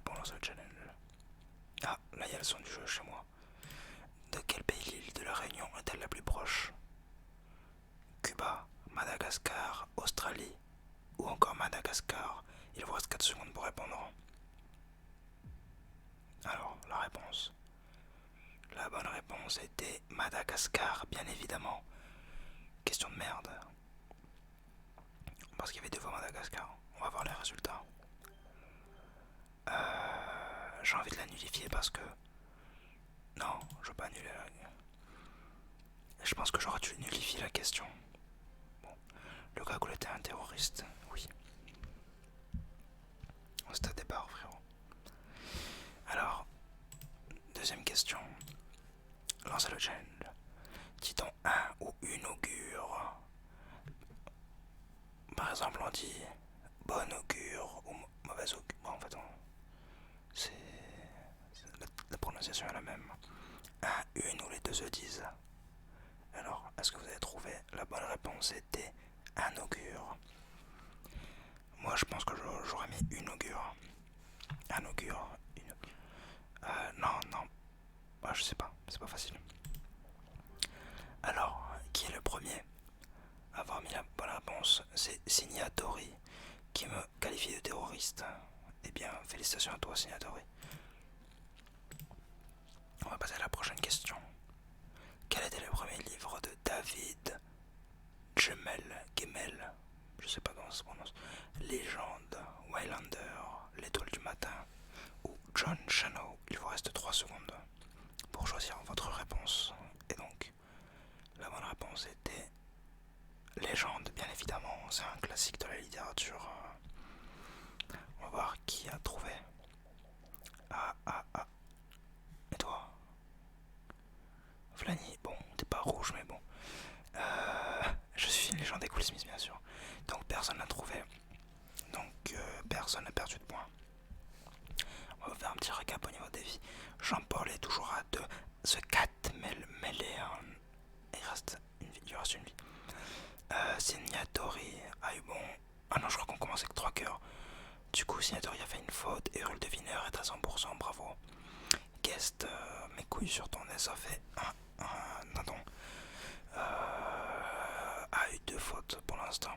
pour lancer le challenge. Ah, là il y a le son du jeu chez moi. De quel pays l'île de la Réunion est-elle la plus proche? Cuba, Madagascar, Australie ou encore Madagascar? Il vous reste 4 secondes pour répondre. Alors, la réponse. La bonne réponse était Madagascar, bien évidemment. Question de merde. Parce qu'il y avait 2 fois Madagascar. On va voir les résultats. J'ai envie de la nullifier parce que... Non, je veux pas annuler la... Je pense que j'aurais dû nullifier la question. Bon, le cagoule était un terroriste, oui. On se des barres, frérot. Alors, deuxième question. Lancez le challenge. Dit-on un ou une augure? Par exemple, on dit bon augure ou mauvais augure. Bon, en fait, c'est la prononciation est la même. Un, une ou les deux se disent. Alors, est-ce que vous avez trouvé? La bonne réponse était un augure. Moi, je pense que j'aurais mis une augure. Un augure. Une... non, non. Ah, je sais pas, c'est pas facile. Alors, qui est le premier à avoir mis la bonne réponse? C'est Signatori qui me qualifie de terroriste. Eh bien, félicitations à toi, Signatori. On va passer à la prochaine question. Quel était le premier livre de David Gemmell? Je sais pas comment ça se prononce. Légende, Waylander, L'étoile du matin ou John Shannon? Il vous reste 3 secondes pour choisir votre réponse. Et donc, la bonne réponse était Légende, bien évidemment. C'est un classique de la littérature. On va voir qui a trouvé. Ah. Et toi? Flani, bon, t'es pas rouge, mais bon. Je suis une légende des Will Smith, bien sûr. Donc personne n'a trouvé. Donc personne n'a perdu de points. On va faire un petit récap au niveau des vies. Jean-Paul est toujours à 2. The Cat mêlé. Il reste une vie. Signatori a eu bon. Ah non, je crois qu'on commence avec 3 cœurs. Du coup, Signatori a fait une faute. Et Rule Devineur est à 100%. Bravo. Guest, mes couilles sur ton nez, ça fait non. A eu 2 fautes pour l'instant.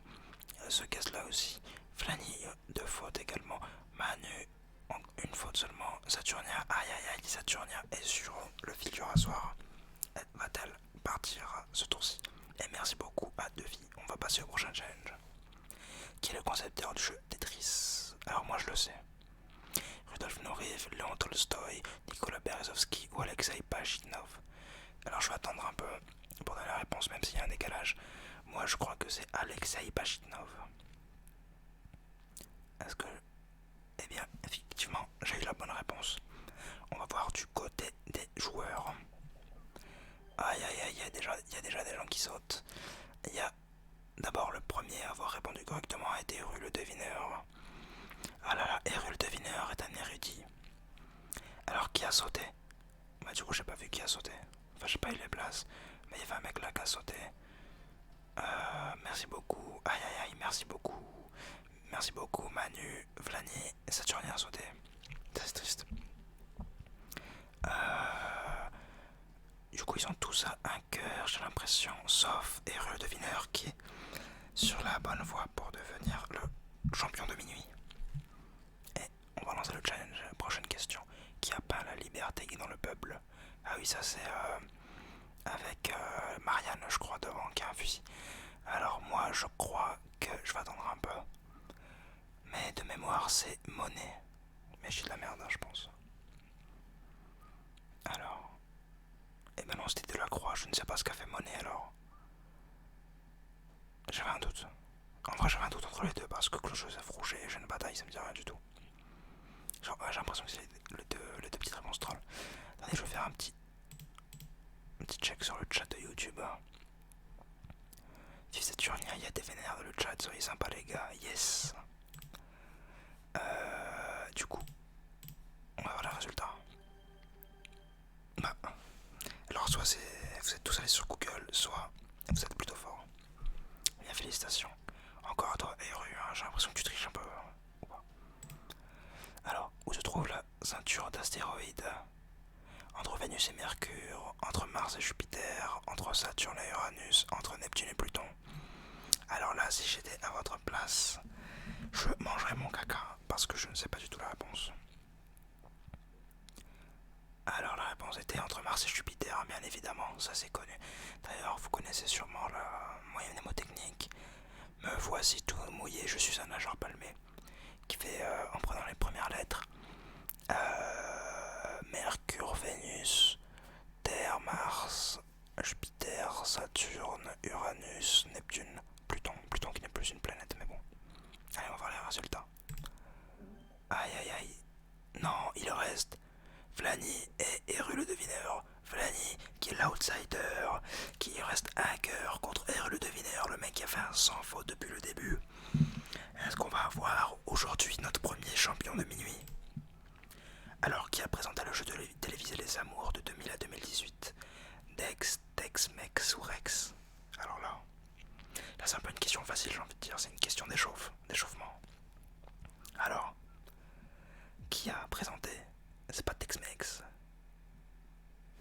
Ce guest là aussi. Flanny, 2 fautes également. Manu, une faute seulement. Saturnia, aïe, Saturnia est sur le fil du rasoir. Va-t-elle partir ce tour-ci? Et merci beaucoup à Devi. On va passer au prochain challenge. Qui est le concepteur du jeu Tetris? Alors moi je le sais. Rudolf Nureyev, Léon Tolstoï, Nicolas Berezovski ou Alexei Pajitnov. Alors je vais attendre un peu pour donner la réponse même s'il y a un décalage. Moi je crois que c'est Alexei Pajitnov. Est-ce que... Eh bien effectivement j'ai eu la bonne réponse. On va voir du côté des joueurs. Aïe, il y a déjà des gens qui sautent. Il y a d'abord le premier à avoir répondu correctement a été Eru le devineur. Ah là là, Eru le devineur est un érudit. Alors qui a sauté? Bah du coup j'ai pas vu qui a sauté. Enfin j'ai pas eu les places. Mais il y avait un mec là qui a sauté. Merci beaucoup. Aïe, merci beaucoup. Merci beaucoup Manu, Vlani, Saturnin a sauté. C'est triste. Du coup ils ont tous à un cœur, j'ai l'impression, sauf Eru le devineur qui est sur la bonne voie pour devenir le champion de minuit. Et on va lancer le challenge. Prochaine question. Qui a peint la liberté dans le peuple? Ah oui, ça c'est avec Marianne, je crois, devant, qui a un fusil. Alors moi, je crois que je vais attendre un peu. Mais de mémoire, c'est Monet. Mais j'ai de la merde, hein, je pense. Alors... Eh ben non, c'était Delacroix, je ne sais pas ce qu'a fait Monet alors. J'avais un doute. En vrai, j'avais un doute entre les deux parce que Clochosef Rouget et Jeune Bataille, ça me dit rien du tout. Genre, j'ai l'impression que c'est les deux petites réponses trolls. Attendez, je vais faire un petit check sur le chat de YouTube. Si c'est Turnia, il y a des vénères dans le chat, soyez sympas les gars, yes. Du coup, on va voir les résultats. Bah, alors soit vous êtes tous allés sur Google, soit vous êtes plutôt fort. Bien, félicitations. Encore à toi, Eru, hein, j'ai l'impression que tu triches un peu. Alors, où se trouve la astéroïdes. Entre Vénus et Mercure, entre Mars et Jupiter, entre Saturne et Uranus, entre Neptune et Pluton. Alors là, si j'étais à votre place, je mangerais mon caca parce que je ne sais pas du tout la réponse. Alors la réponse était entre Mars et Jupiter, bien évidemment, ça c'est connu. D'ailleurs, vous connaissez sûrement la moyenne mnémotechnique. Me voici tout mouillé, je suis un nageur palmé. Qui fait, en prenant les premières lettres, Mercure, Vénus, Terre, Mars, Jupiter, Saturne, Uranus, Neptune, Pluton. Pluton qui n'est plus une planète, mais bon. Allez, on va voir les résultats. Aïe aïe aïe. Non, il reste Flani et Eru le devineur. Flani qui est l'outsider, qui reste un cœur contre Eru le devineur, le mec qui a fait un sans faute depuis le début. Est-ce qu'on va avoir aujourd'hui notre premier champion de minuit? Alors, qui a présenté le jeu télévisé Les Amours de 2000 à 2018? Dex, Tex, Mex ou Rex? Alors là c'est un peu une question facile, j'ai envie de dire, c'est une question d'échauffement. Alors, qui a présenté? C'est pas Tex-Mex.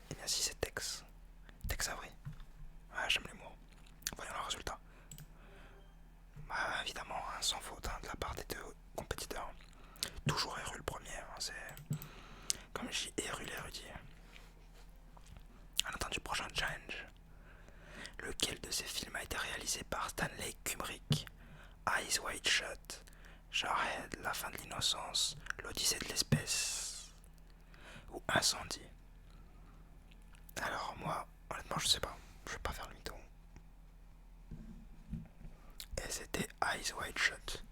Eh bien si, c'est Tex. Tex Avery. Ouais, j'aime les mots. Voyons le résultat. Bah évidemment, sans faute de la part des deux compétiteurs. Toujours Eru le premier, c'est... Comme je dis, Eru l'érudit. En attendant du prochain challenge. Lequel de ces films a été réalisé par Stanley Kubrick? Eyes Wide Shut, Jarhead, La fin de l'innocence, L'Odyssée de l'espèce ou Incendie? Alors moi, honnêtement, je sais pas. Je vais pas faire le mytho. Et c'était Eyes Wide Shut.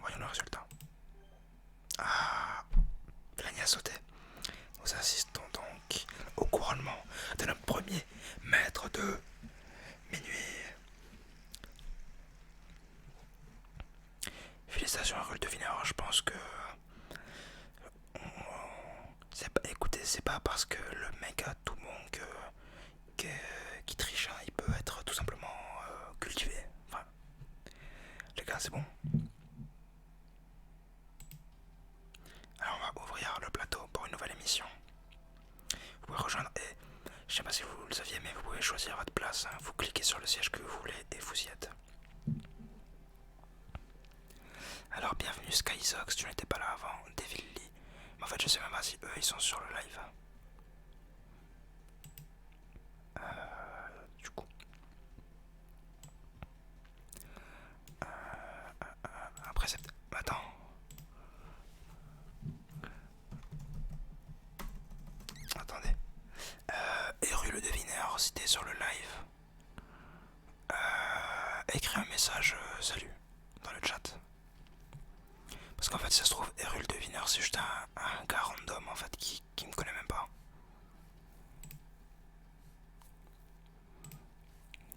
Voyons le résultat. Ah, Flani a sauté. Nous assistons donc au couronnement de notre premier maître de minuit. Félicitations à Rule Devineur, je pense que... Écoutez, c'est pas parce que le mec a tout bon qui triche, hein. Il peut être tout simplement cultivé. Enfin, les gars, c'est bon. Alors on va ouvrir le plateau pour une nouvelle émission. Vous pouvez rejoindre et je sais pas si vous le saviez, mais vous pouvez choisir votre place, hein. Vous cliquez sur le siège que vous voulez et vous y êtes. Alors bienvenue Skyzox, tu n'étais pas là avant, Devil Lee. Mais en fait je sais même pas si eux ils sont sur le live. Du coup. Après c'est... Attends. Attendez. Eru le devineur, si t'es sur le live, écris un message salut dans le chat. Parce qu'en fait, si ça se trouve, Eru le devineur, c'est juste un gars random en fait qui me connaît même pas.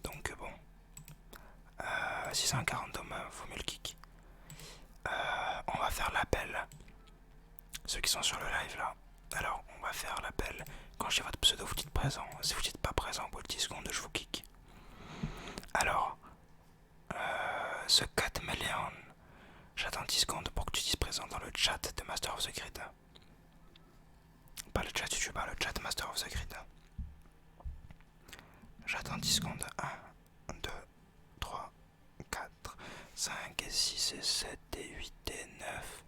Donc bon. Si c'est un gars random, vaut mieux le kick. On va faire l'appel. Ceux qui sont sur le live là. Alors, on va faire l'appel. Quand j'ai votre pseudo, vous dites présent. Si vous dites pas présent, au bout de 10 secondes, je vous kick. Alors, ce Cat Meleon, j'attends 10 secondes pour que tu dises présent dans le chat de Master of the Grid. Pas le chat YouTube, le chat Master of the Grid. J'attends 10 secondes. 1, 2, 3, 4, 5, et 6, et 7, et 8, et 9.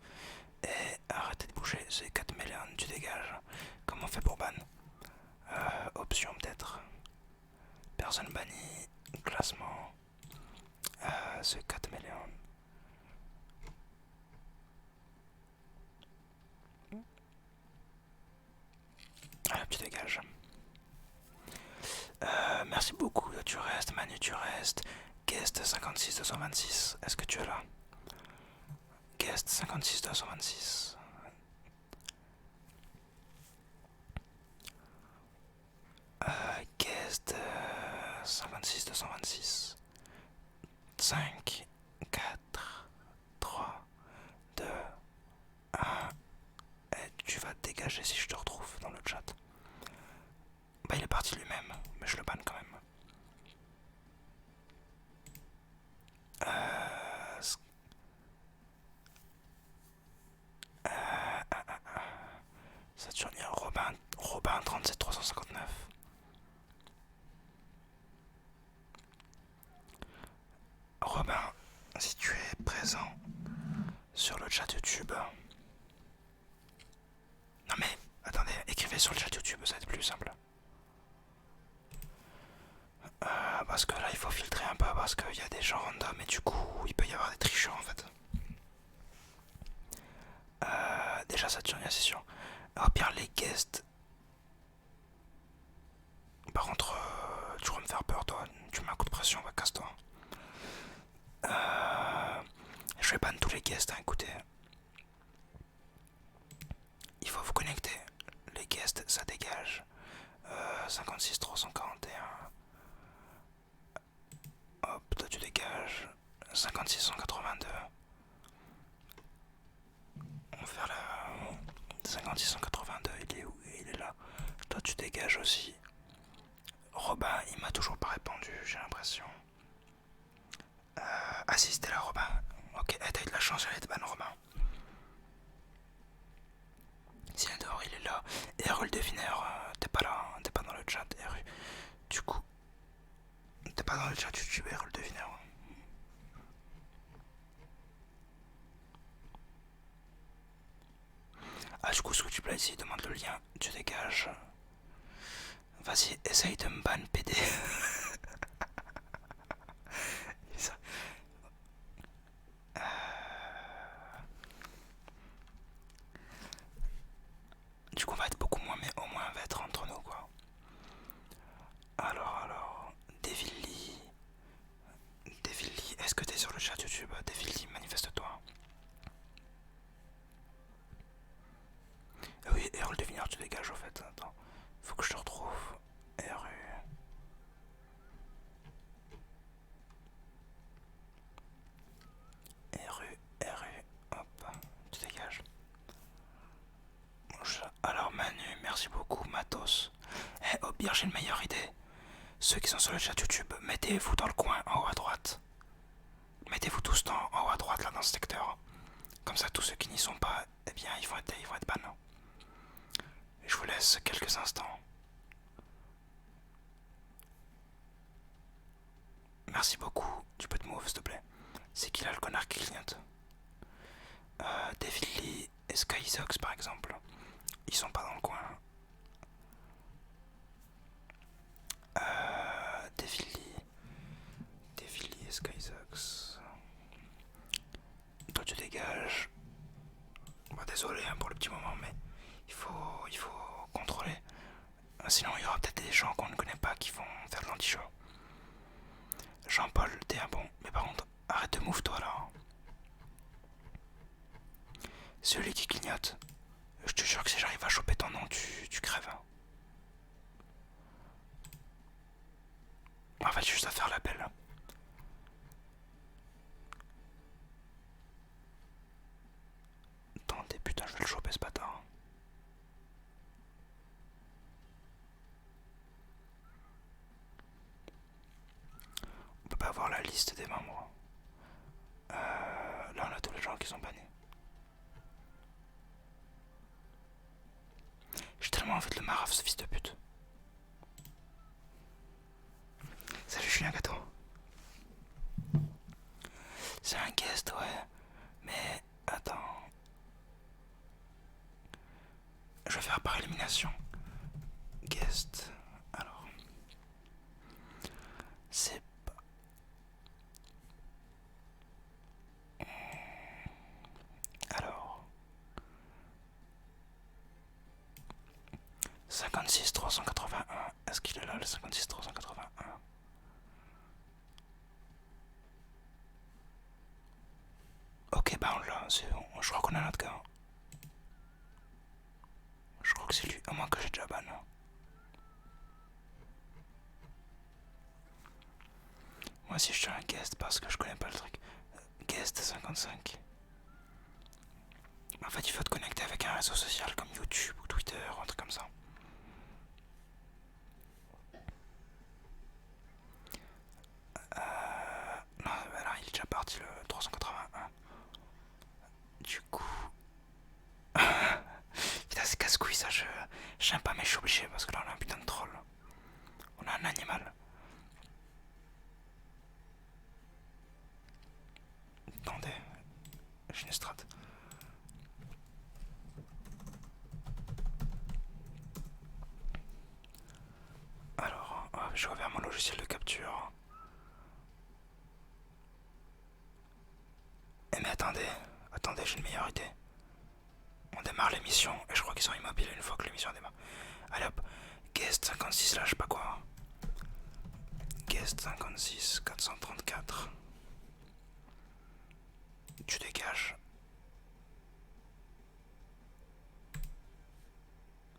Et arrêtez de bouger, c'est 4 Meleon, tu dégages. Comment on fait pour ban? Option peut-être. Personne bannie. Classement. C'est 4 Meleon. Allez, tu dégages. Merci beaucoup, tu restes. Manu, tu restes. Guest 56-226, est-ce que tu es là? Guest 56-226. Guest 56-226. 5, 4, 3, 2, 1. Et tu vas te dégager si je te retrouve dans le chat. Bah il est parti lui-même, mais je le banne quand même. Robin 37 359. Robin, si tu es présent sur le chat YouTube. Non mais, attendez, écrivez sur le chat YouTube, ça va être plus simple. Parce que là il faut filtrer un peu parce qu'il y a des gens random et du coup il peut y avoir des tricheurs en fait. Déjà Saturnia c'est sûr. Au pire les guests. Par contre, tu vas me faire peur toi, tu mets un coup de pression, bah casse-toi. Je vais ban tous les guests, hein, écoutez. Il faut vous connecter. Les guests ça dégage. 56 341. Hop, toi tu dégages. 56 182. On va faire la 56 182, il est où? Il est là. Toi tu dégages aussi. Robin, il m'a toujours pas répondu, j'ai l'impression. Ah si, c'était là Robin. Ok, t'as eu de la chance, j'allais te ban Robin. Si elle dehors, il est là. Et Rul Devineur, t'es pas là, hein, t'es pas dans le chat. Du coup, t'es pas dans le chat YouTube, Rul Devineur. Ah, du coup, ce que tu plais ici, demande le lien, tu dégages. Vas-y, essaye de me ban PD. Du coup, on va être beaucoup moins, mais au moins on va être entre nous, quoi. Alors, Devilly, est-ce que t'es sur le chat YouTube? Devilly, manifeste-toi. Oui, Errol Devineur, tu dégages, au fait. Attends, faut que je te retrouve. Hop, tu dégages. Alors Manu, merci beaucoup, Matos. Eh, au pire, j'ai une meilleure idée. Ceux qui sont sur le chat YouTube, mettez-vous dans le coin, en haut à droite. Mettez-vous tous en haut à droite, là, dans ce secteur. Comme ça, tous ceux qui n'y sont pas, eh bien, ils vont être ban. Je vous laisse quelques instants. Merci beaucoup, tu peux te move, s'il te plaît. C'est qui là le connard qui clignote? David Lee et Skyzox, par exemple. Ils sont pas dans le coin. David Lee et Skyzox. Toi tu dégages. Bah, désolé hein, pour le petit moment, mais il faut contrôler. Sinon il y aura peut-être des gens qu'on ne connaît pas qui vont faire de l'anti-show. Jean-Paul, t'es un bon. Mais par contre, arrête de move toi là. Celui qui clignote. Je te jure que si j'arrive à choper ton nom, tu crèves. En fait, juste à faire l'appel. Attendez, putain, je vais le choper ce bâtard. On peut pas voir la liste des membres. Là, on a tous les gens qui sont bannés. J'ai tellement envie de le marave, ce fils de pute. Salut, je suis un gâteau. C'est un guest, ouais. Mais attends. Je vais faire par élimination. Guest. Alors. C'est pas. Alors. 56 381. Est-ce qu'il est là le 56 381? Ok, bah on l'a, c'est bon. Je crois qu'on a notre gars. Je crois que c'est lui, à moins que j'ai déjà ban. Moi aussi je suis un guest parce que je connais pas le truc. Guest 55. En fait, il faut te connecter avec un réseau social comme YouTube ou Twitter, un truc comme ça. Non, bah là, il est déjà parti le 381. Du coup. Putain, c'est casse-couille ça, je J'aime pas mais je suis obligé parce que là on a un putain de troll. On a un animal. Attendez, j'ai une strat. Alors, je reviens à mon logiciel de capture. Eh mais attendez, j'ai une meilleure idée. On démarre l'émission et je crois qu'ils sont immobiles une fois que l'émission démarre. Allez hop, guest 56 là, je sais pas quoi. Guest 56 434. Tu dégages.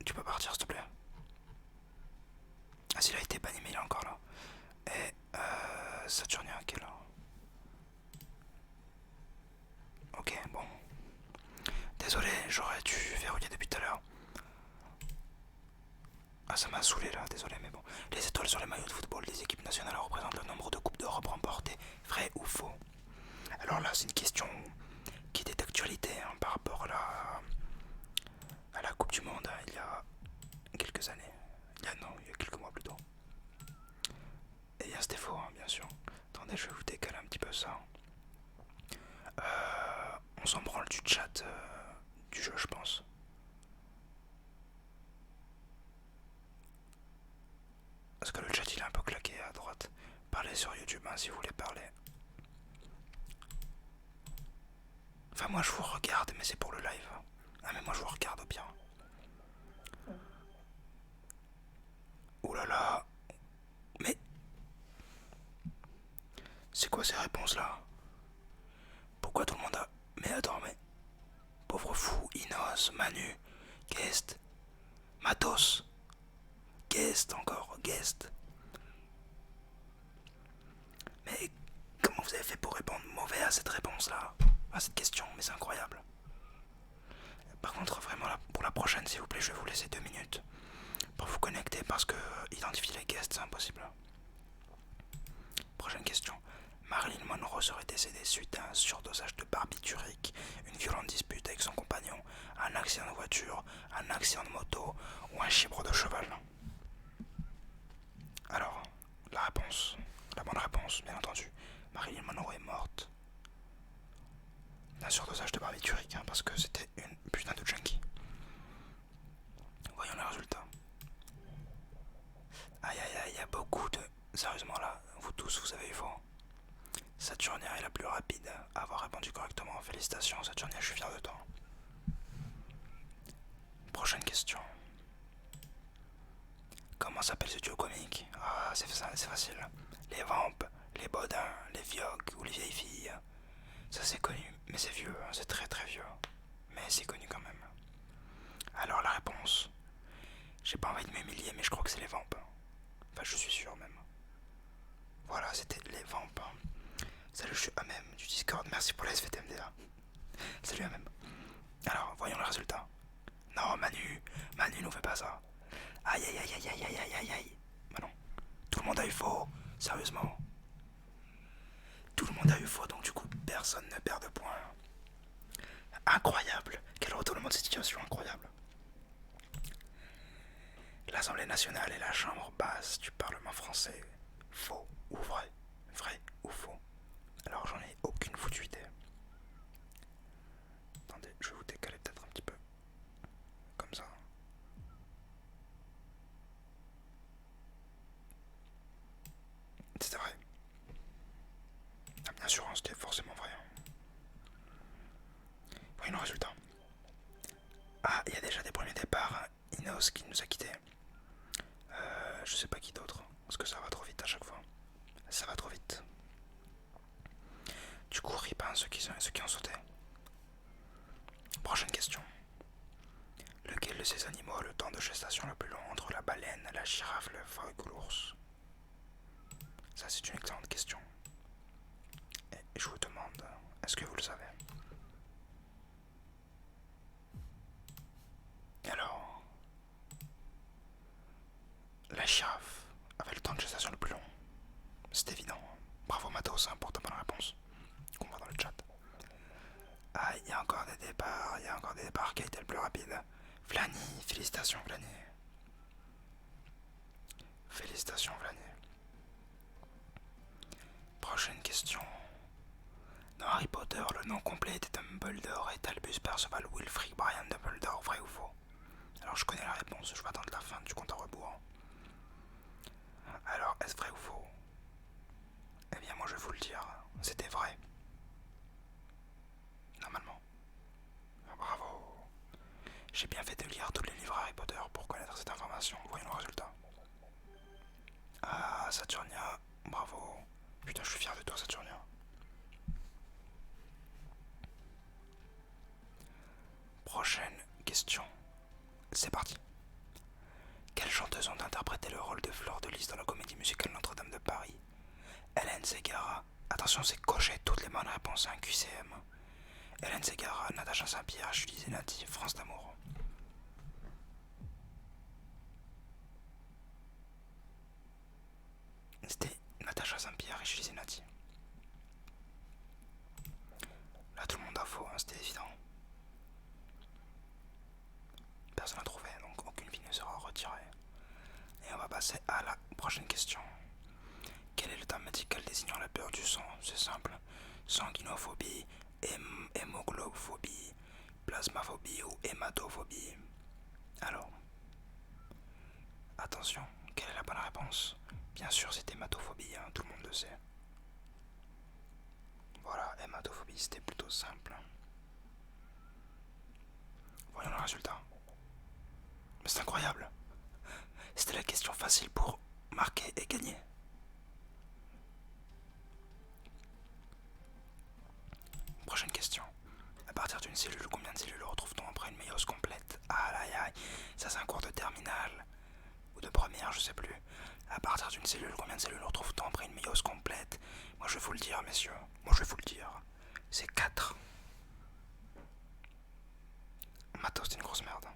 Tu peux partir s'il te plaît. Ah s'il a été banni mais il est encore là. Et Saturnia qui est là. Ok bon. Désolé, j'aurais dû verrouiller depuis tout à l'heure. Ah ça m'a saoulé là, désolé mais bon. Les étoiles sur les maillots de football des équipes nationales représentent le nombre de coupes d'Europe remportées. Vrai ou faux? Alors là c'est une question qui était d'actualité hein, par rapport à la Coupe du Monde hein, il y a quelques années. Il y a quelques mois plutôt. Et bien c'était faux hein, bien sûr. Attendez je vais vous décaler un petit peu ça. On s'en branle du chat du jeu je pense. Parce que le chat il est un peu claqué à droite. Parlez sur YouTube hein, si vous voulez parler. Enfin moi je vous regarde mais c'est pour le live. Ah mais moi je vous regarde bien. Ouh là là. Mais c'est quoi ces réponses là? Pourquoi tout le monde a... Mais attends mais... Pauvre fou, Inos, Manu, Guest, Matos, Guest encore, Guest. Mais comment vous avez fait pour répondre mauvais à cette réponse là? À cette question, mais c'est incroyable. Par contre vraiment là, pour la prochaine s'il vous plaît je vais vous laisser 2 minutes pour vous connecter parce que identifier les guests c'est impossible. Prochaine question. Marilyn Monroe serait décédée suite à un surdosage de barbiturique, une violente dispute avec son compagnon, un accident de voiture, un accident de moto ou un chibre de cheval. Alors, la réponse, la bonne réponse, bien entendu. Marilyn Monroe est morte d'un surdosage de barbiturique, hein, parce que c'était une putain de junkie. Voyons les résultats. Aïe aïe aïe, il y a beaucoup de... Sérieusement là, vous tous vous avez eu faux. Saturnia est la plus rapide à avoir répondu correctement. Félicitations Saturnia, je suis fier de toi. Prochaine question. Comment s'appelle ce duo comique? Ah, c'est facile. Les vampes, les bodins, les vioques ou les vieilles filles. Ça c'est connu, mais c'est vieux, hein, c'est très très vieux. Mais c'est connu quand même. Alors la réponse. J'ai pas envie de m'humilier, mais je crois que c'est les vampes. Enfin, je suis sûr même. Voilà, c'était les vampes. Salut, je suis Amem du Discord, merci pour la SVTMDA. Salut Amem. Alors, voyons le résultat. Non, Manu nous fait pas ça. Aïe aïe aïe aïe aïe aïe aïe aïe aïe. Bah non, tout le monde a eu faux, sérieusement. Tout le monde a eu faux, donc du coup, personne ne perd de points. Incroyable, quel retournement de situation incroyable. L'Assemblée nationale est la chambre basse du Parlement français. Faux ou vrai? Vrai ou faux? Alors j'en ai aucune foutue idée. Attendez, je vais vous décaler peut-être un petit peu. Comme ça. C'était vrai. Ah, bien sûr, hein, c'était forcément vrai. Voyons le résultat. Ah, il y a déjà des premiers départs. Inos qui nous a quittés. Je sais pas qui d'autre. Parce que ça va trop vite à chaque fois. Ça va trop vite. Du coup, rip hein, ceux qui ont sauté. Prochaine question. Lequel de ces animaux a le temps de gestation le plus long entre la baleine, la girafe, le phoque ou l'ours? Ça c'est une excellente question. Et je vous demande, est-ce que vous le savez? Alors, la girafe avait le temps de gestation le plus long. C'est évident. Bravo Matos hein, pour ta bonne réponse. Qu'on voit dans le chat. Ah, il y a encore des départs, Qui a été le plus rapide? Flani, félicitations Flani. Félicitations, Vlani. Prochaine question. Dans Harry Potter, le nom complet de Dumbledore est Albus Perceval Wulfric Brian Dumbledore, vrai ou faux? Alors je connais la réponse, je vais attendre la fin du compte à rebours. Alors, est-ce vrai ou faux? Eh bien moi je vais vous le dire, c'était vrai. Normalement. Ah, bravo. J'ai bien fait de lire tous les livres Harry Potter pour connaître cette information. Voyons le résultat. Ah, Saturnia, bravo. Putain, je suis fier de toi, Saturnia. Prochaine question. C'est parti. Quelles chanteuses ont interprété le rôle de Fleur de Lys dans la comédie musicale Notre-Dame de Paris? Hélène Ségara. Attention, c'est cocher toutes les bonnes réponses à un QCM. Hélène Ségara, Natacha Saint-Pierre, Julie Zenati, France d'amour. C'était Natacha Saint-Pierre et Julie Zenati. Là, tout le monde a faux, hein, c'était évident. Personne n'a trouvé, donc aucune vie ne sera retirée. Et on va passer à la prochaine question. Quel est le terme médical désignant la peur du sang? C'est simple. Sanguinophobie, hémoglobphobie, plasmaphobie ou hématophobie. Alors, attention, quelle est la bonne réponse? Bien sûr, c'est hématophobie, hein, tout le monde le sait. Voilà, hématophobie, c'était plutôt simple. Voyons le résultat. Mais c'est incroyable. C'était la question facile pour marquer et gagner. Prochaine question. À partir d'une cellule, combien de cellules retrouve-t-on après une méiose complète? Aïe aïe aïe, ça c'est un cours de terminale. Ou de première, je sais plus. À partir d'une cellule, combien de cellules retrouve-t-on après une méiose complète? Moi je vais vous le dire, messieurs. Moi je vais vous le dire. C'est 4. Matos, c'est une grosse merde.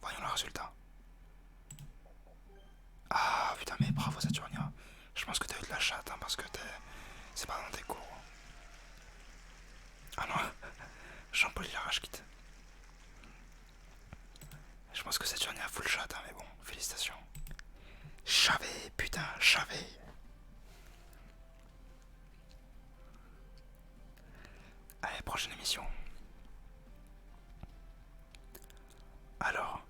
Voyons le résultat. Ah putain, mais bravo Saturnia. Je pense que t'as eu de la chatte, hein, parce que c'est pas dans tes cours. Ah non, Jean-Paul il arrache quitte. Je pense que Saturnia a full chat, hein, mais bon, félicitations. J'avais, putain, j'avais. Allez, prochaine émission. Alors,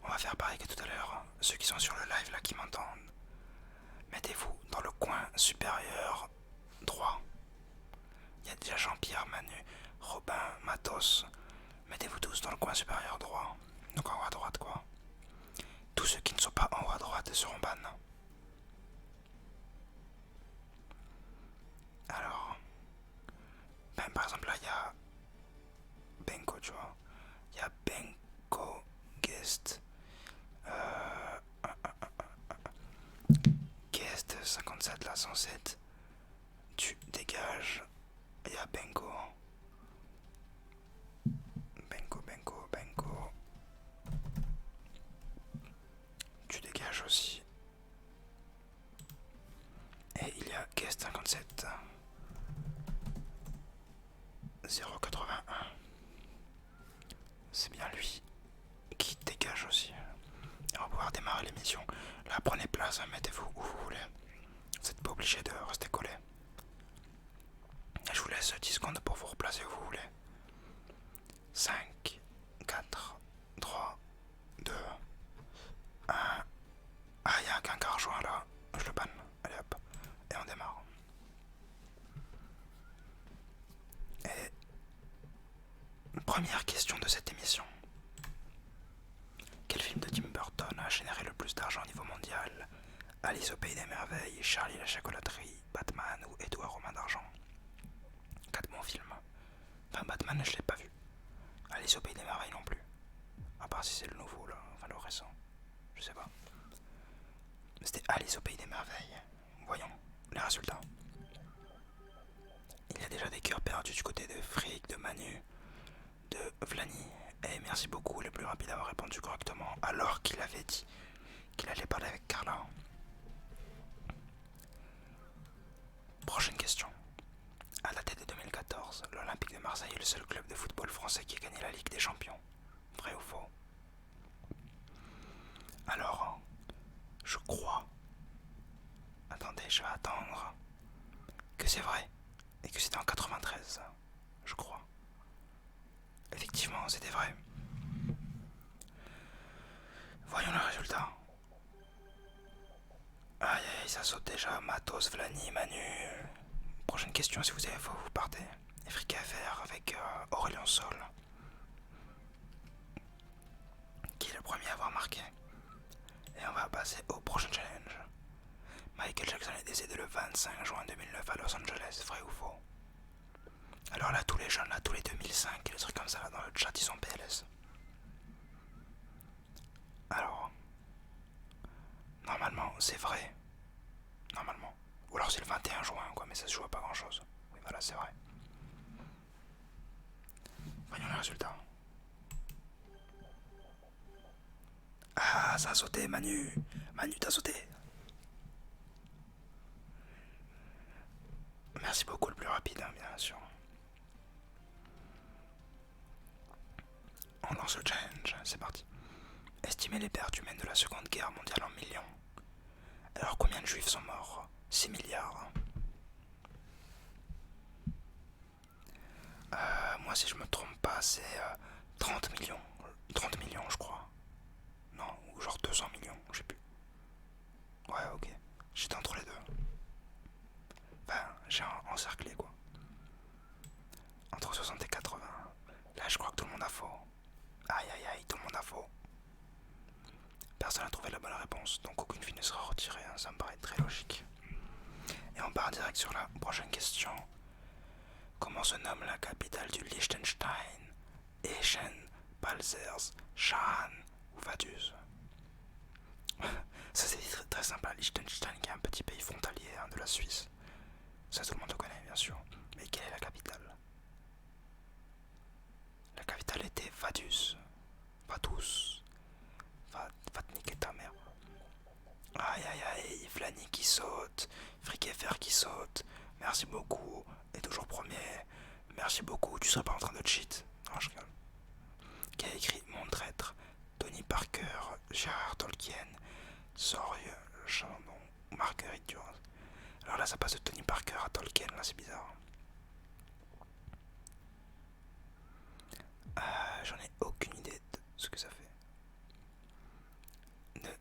on va faire pareil que tout à l'heure. Ceux qui sont sur le live là qui m'entendent, mettez-vous dans le coin supérieur droit. Il y a déjà Jean-Pierre, Manu, Robin, Matos. Mettez-vous tous dans le coin supérieur droit. Donc en haut à droite quoi. Tous ceux qui ne sont pas en haut à droite seront ban. Alors, ben, par exemple là il y a Benko, tu vois. Il y a Benko Guest. Guest 57 là, 107. Tu dégages. Il y a Benko. Benko. Tu dégages aussi. Et il y a Guest 57. 081. C'est bien lui qui dégage aussi. Et on va pouvoir démarrer l'émission. Là, prenez place, hein, mettez-vous où vous voulez. Vous n'êtes pas obligé de rester collé. Et je vous laisse 10 secondes pour vous replacer où vous voulez. 5, 4, 3, 2, 1. Ah, il y a qu'un rejoint là. Je le banne. Allez hop. Et on démarre. Et première question de cette émission. Quel film de Tim Burton a généré le plus d'argent au niveau mondial? Alice au pays des merveilles, Charlie la chocolaterie, Batman ou Édouard aux mains d'argent? 4 bons films. Enfin, Batman, je l'ai pas vu. Alice au pays des merveilles non plus. À part si c'est le nouveau là, enfin le récent. Je sais pas. C'était Alice au pays des merveilles. Voyons les résultats. Il y a déjà des cœurs perdus du côté de Frick, de Manu, de Vlani. Et merci beaucoup, le plus rapide à avoir répondu correctement, alors qu'il avait dit qu'il allait parler avec Carla. Prochaine question. À la tête de 2014, l'Olympique de Marseille est le seul club de football français qui a gagné la Ligue des Champions. Vrai ou faux? Alors, je crois. Attendez, je vais attendre. Que c'est vrai. Et que c'était en 93. Je crois. Effectivement, c'était vrai. Voyons le résultat. Aïe aïe, ça saute déjà. Matos, Vlani, Manu. Prochaine question, si vous avez faux, vous partez. Et Fric FR avec Aurélien Sol. Qui est le premier à avoir marqué. Et on va passer au prochain challenge. Michael Jackson est décédé le 25 juin 2009 à Los Angeles, vrai ou faux? Alors là, tous les jeunes, là, tous les 2005, les trucs comme ça, là, dans le chat, ils sont PLS. Alors, normalement, c'est vrai. Normalement. Ou alors c'est le 21 juin, quoi, mais ça se joue à pas grand chose. Oui, voilà, c'est vrai. Voyons les résultats. Ah, ça a sauté, Manu. Manu, t'as sauté. Merci beaucoup, le plus rapide, hein, bien sûr. On lance le challenge, c'est parti. Estimer les pertes humaines de la Seconde Guerre mondiale en millions. Alors combien de juifs sont morts? 6 milliards. Moi, si je me trompe pas, c'est 30 millions. 30 millions, je crois. Non, ou genre 200 millions, je sais plus. Ouais, ok. J'étais entre les deux. Enfin, j'ai encerclé, quoi. Entre 60 et 80. Là, je crois que tout le monde a faux. Aïe, aïe, aïe, tout le monde a faux. Personne n'a trouvé la bonne réponse, donc aucune fille ne sera retirée, hein, ça me paraît très logique. Et on part direct sur la prochaine question. Comment se nomme la capitale du Liechtenstein? Eschen, Balzers, Schaan ou Vaduz? Ça c'est très, très simple, Liechtenstein qui est un petit pays frontalier hein, de la Suisse. Ça tout le monde le connaît bien sûr. Mais quelle est la capitale? La capitale était Vaduz. Vaduz. Va te niquer ta mère. Aïe aïe aïe, Flani qui saute, Fric FR qui saute, merci beaucoup, et toujours premier, merci beaucoup, tu serais pas en train de cheat? Non, je rigole. Qui a écrit Mon traître, Tony Parker, Gérard Tolkien, Sorgue, Chandon, Marguerite Duras. Alors là ça passe de Tony Parker à Tolkien, là c'est bizarre. J'en ai aucune idée de ce que ça fait.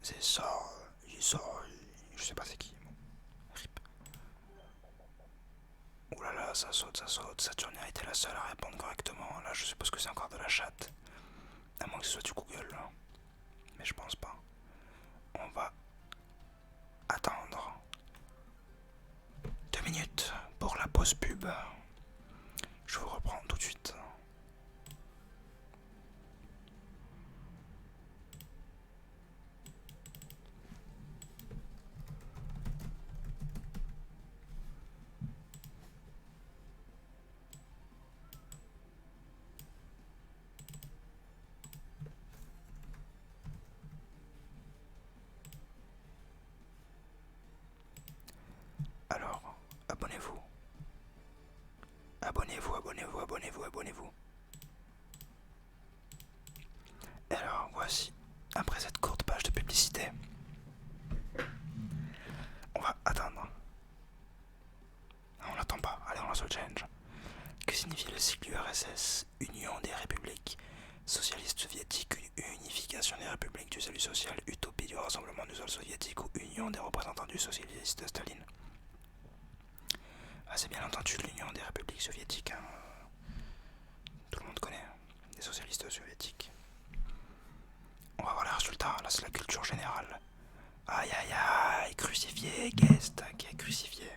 C'est sort, je sais pas c'est qui. Bon. Rip. Ouh là là, ça saute, Saturnia a été la seule à répondre correctement. Là, je suppose que c'est encore de la chatte. À moins que ce soit du Google. Là. Mais je pense pas. On va attendre 2 minutes pour la pause pub. Je vous reprends tout de suite. Alors, abonnez-vous. Abonnez-vous. Et alors, voici, après cette courte page de publicité, on va attendre. Non, on n'attend pas. Allez, on lance le challenge. Que signifie le sigle URSS? Union des républiques socialistes soviétiques, unification des républiques du salut social, utopie du rassemblement du sol soviétique ou union des représentants du socialiste de Staline? Ah, c'est bien entendu l'union des républiques soviétiques. Hein. Tout le monde connaît hein, les socialistes soviétiques. On va voir les résultats. Là, c'est la culture générale. Aïe aïe aïe, crucifié, guest qui est crucifié.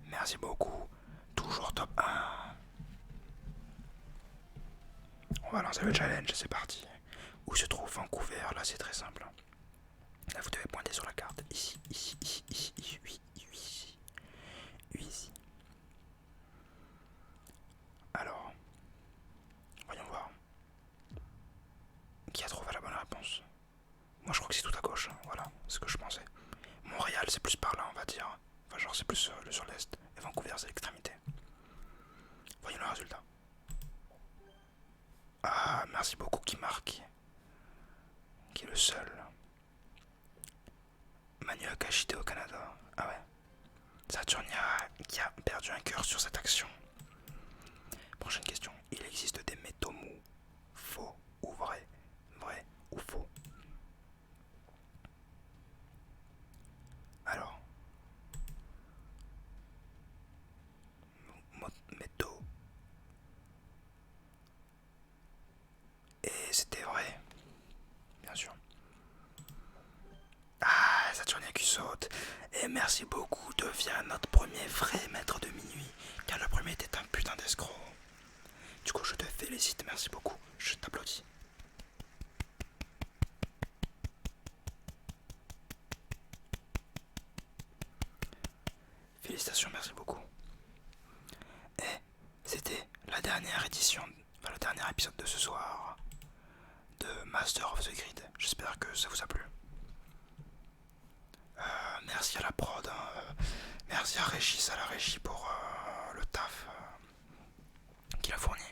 Merci beaucoup. Toujours top 1. On va lancer le challenge, c'est parti. Où se trouve Vancouver? Là, c'est très simple. Là, vous devez pointer sur la carte. Ici. Alors, voyons voir. Qui a trouvé la bonne réponse? Moi, je crois que c'est tout à gauche. Voilà, c'est ce que je pensais. Montréal, c'est plus par là, on va dire. Enfin, genre, c'est plus sur l'est. Et Vancouver, c'est l'extrémité. Voyons le résultat. Ah, merci beaucoup qui marque. Qui est le seul. Kakashi était au Canada. Ah ouais. Saturnia qui a perdu un cœur sur cette action. Prochaine question. Il existe des métaux mous. Faux ou vrai? Vrai ou faux? Alors, métaux. Et c'était vrai, bien sûr. Ah, Saturnia qui saute. Et merci beaucoup, devient notre premier vrai maître de minuit. Car le premier était un putain d'escroc. Du coup, je te félicite, merci beaucoup. Je t'applaudis. Félicitations, merci beaucoup. Et c'était la dernière édition, enfin le dernier épisode de ce soir de Master of the Grid. J'espère que ça vous a plu. Merci à la prod, hein, merci à Régis, à la régie pour le taf qu'il a fourni.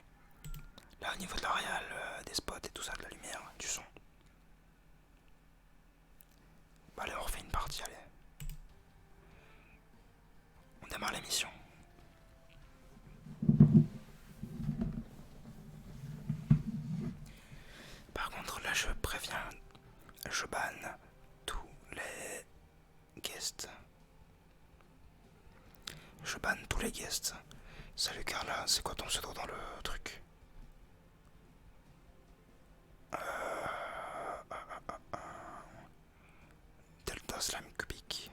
Là, au niveau de la réal, des spots et tout ça, de la lumière, du son. Bah, allez, on refait une partie, allez. On démarre l'émission. Par contre, là, je préviens, je banne tous les guests. Je banne tous les guests. Salut Carla, c'est quoi ton pseudo dans le truc? Delta Slime Cubic.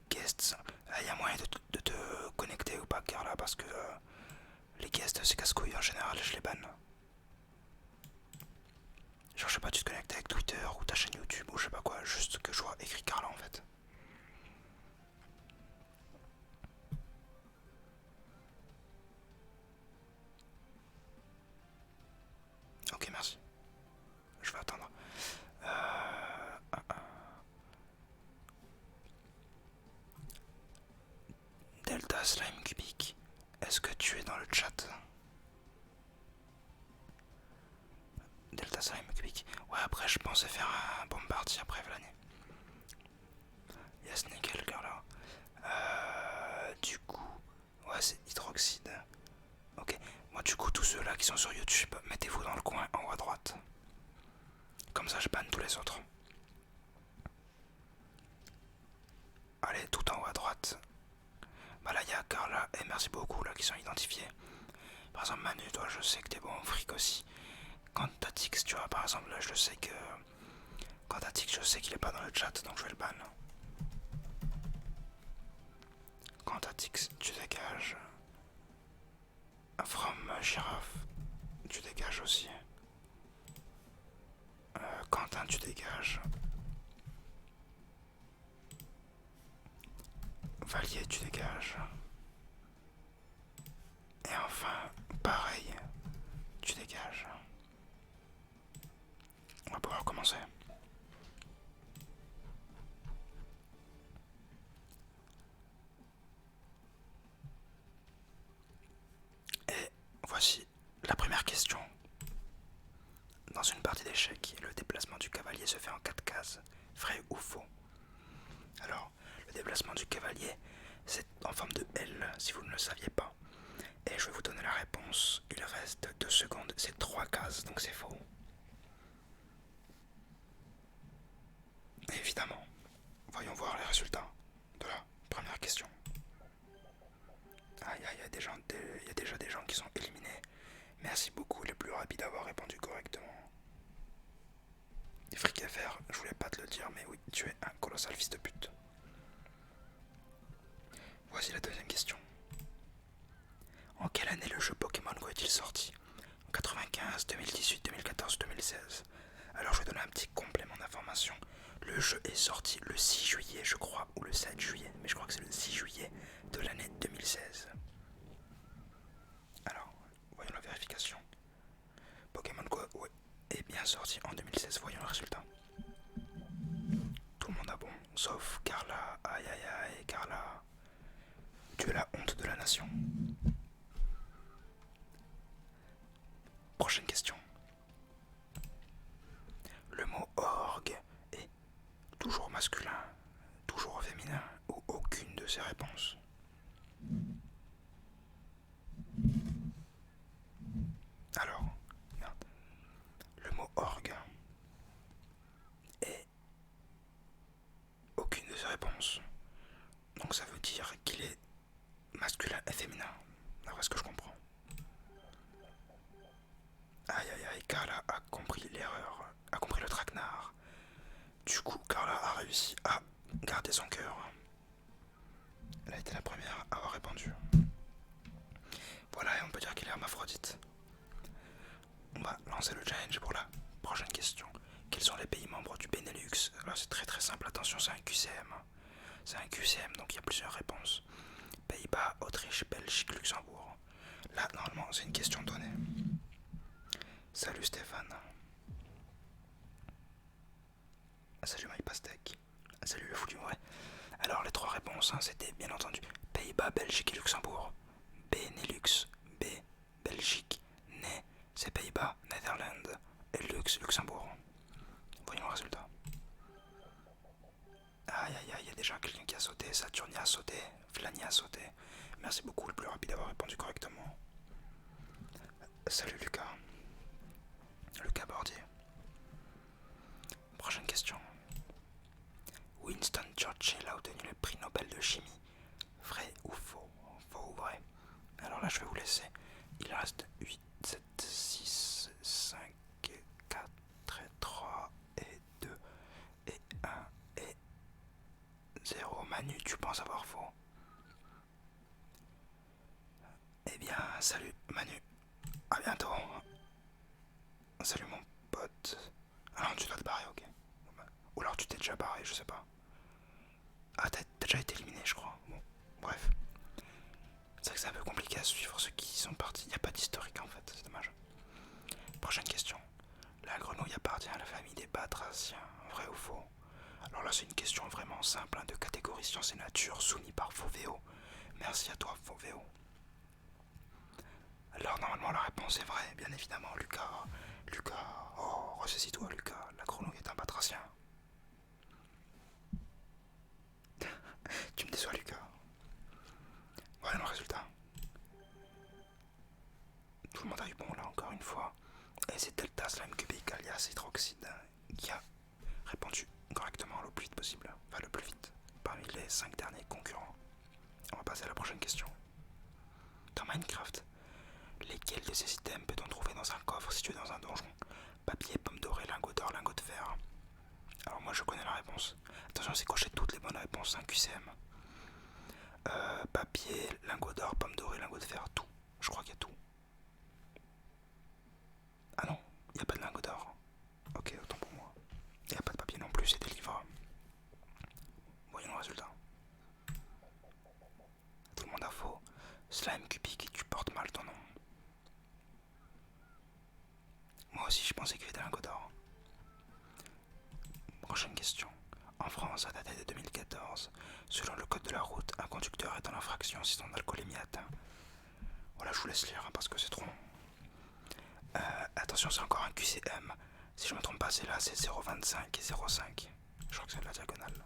Guests, il y a moyen de te connecter ou pas Carla parce que les guests c'est casse-couille en général, je les banne. Genre je sais pas, tu te connectes avec Twitter ou ta chaîne YouTube ou je sais pas quoi, juste que je vois écrit Carla en fait. Ok, merci. Je vais attendre. Delta Slime Cubic, est-ce que tu es dans le chat? Delta Slime Cubic. Ouais, après je pensais faire un bomb party après l'année. Yes, nickel, Carla. Du coup, ouais, c'est hydroxyde. Ok, moi du coup, tous ceux-là qui sont sur YouTube, mettez-vous dans le coin en haut à droite. Comme ça, je banne tous les autres. Allez, tout en haut à droite. Bah là, il y a Carla et merci beaucoup là qui sont identifiés. Par exemple, Manu, toi, je sais que t'es bon en fric aussi. Quand Tatix, tu vois, par exemple, là, je sais que. Quand Tatix, je sais qu'il est pas dans le chat, donc je vais le ban. Quand Tatix, tu dégages. From Girafe, tu dégages aussi. Quentin, tu dégages. Valier, tu dégages. Et enfin, pareil, tu dégages. On va pouvoir commencer. Et voici la première question. Dans une partie d'échecs, le déplacement du cavalier se fait en 4 cases. Vrai ou faux? Alors, le déplacement du cavalier, c'est en forme de L, si vous ne le saviez pas. Et je vais vous donner la réponse. Il reste 2 secondes, c'est 3 cases, donc c'est faux. Évidemment. Voyons voir les résultats de la première question. Ah, il y a déjà des gens qui sont éliminés. Merci beaucoup les plus rapides d'avoir répondu correctement. Fric FR, je voulais pas te le dire, mais oui, tu es un colossal fils de pute. Voici la deuxième question. En quelle année le jeu Pokémon Go est-il sorti? En 95, 2018, 2014, 2016. Alors je vais donner un petit complément d'information. Le jeu est sorti le 6 juillet, je crois, ou le 7 juillet, mais je crois que c'est le 6 juillet de l'année 2016. Alors, voyons la vérification. Pokémon Go est bien sorti en 2016, voyons le résultat. Tout le monde a bon, sauf Carla. Aïe aïe aïe, Carla. Tu es la honte de la nation. masculin, toujours au féminin, ou aucune de ces réponses? Alors, merde. Le mot orgue est aucune de ces réponses. Donc ça veut dire qu'il est masculin et féminin, d'après ce que je comprends. Aïe aïe aïe, Carla a compris l'erreur, a compris le traquenard. Du coup, Carla a réussi à garder son cœur. Elle a été la première à avoir répondu. Voilà, et on peut dire qu'il est hermaphrodite. On va lancer le challenge pour la prochaine question. Quels sont les pays membres du Benelux? Alors c'est très très simple, attention, c'est un QCM. C'est un QCM, donc il y a plusieurs réponses. Pays-Bas, Autriche, Belgique, Luxembourg. Là, normalement, c'est une question donnée. Salut Stéphane. Salut MyPastec. Salut le fou du vrai. Alors les trois réponses, c'était bien entendu Pays-Bas, Belgique et Luxembourg. Benelux, B, Belgique, Né, c'est Pays-Bas, Netherlands et Luxembourg. Voyons le résultat. Aïe aïe aïe, il y a déjà quelqu'un qui a sauté, Saturnia a sauté, Flania a sauté. Merci beaucoup, le plus rapide d'avoir répondu correctement. Salut Lucas. Lucas Bordier. Prochaine question. Winston Churchill a obtenu le prix Nobel de chimie. Vrai ou faux? Faux ou vrai? Alors là, je vais vous laisser. Il reste 8, 7, 6, 5, 4, 3 et 2 et 1 et 0. Manu, tu penses avoir faux? Eh bien, salut Manu. À bientôt. Salut mon pote. Ah non, tu dois te barrer, ok. Ou alors tu t'es déjà barré, je sais pas. Ah, t'as déjà été éliminé, je crois. Bon, bref. C'est vrai que c'est un peu compliqué à suivre ceux qui sont partis. Il n'y a pas d'historique en fait, c'est dommage. Prochaine question. La grenouille appartient à la famille des batraciens. Vrai ou faux? Alors là, c'est une question vraiment simple, de catégorie sciences et nature, soumise par Fauvéo. Merci à toi, Fauvéo. Alors normalement, la réponse est vraie, bien évidemment, Lucas. Lucas, oh, ressaisis-toi, Lucas. La grenouille est un batracien. Tu me déçois, Lucas. Voilà le résultat. Tout le monde a eu bon là, encore une fois. Et c'est Delta Slime Cubic alias Hydroxide qui a répondu correctement le plus vite possible. Enfin, le plus vite. Parmi les 5 derniers concurrents. On va passer à la prochaine question. Dans Minecraft, lesquels de ces items peut-on trouver dans un coffre situé dans un donjon? Papier, pomme dorée, lingot d'or, lingot de fer. Alors moi je connais la réponse. Attention, c'est coché toutes les bonnes réponses, un QCM. Papier, lingot d'or, pomme dorée, lingot de fer, tout. Je crois qu'il y a tout. Ah non, il n'y a pas de lingot d'or. Ok, autant pour moi. Il n'y a pas de papier non plus, c'est des livres. Voyons le résultat. Tout le monde a faux. Slime Cubic, tu portes mal ton nom. Moi aussi je pensais qu'il y avait des lingots d'or. Prochaine question. En France, à dater de 2014, selon le code de la route, un conducteur est en infraction si son alcoolémie atteint. Voilà, je vous laisse lire parce que c'est trop long. Attention, c'est encore un QCM. Si je me trompe pas, c'est là, c'est 0,25 et 0,5. Je crois que c'est de la diagonale.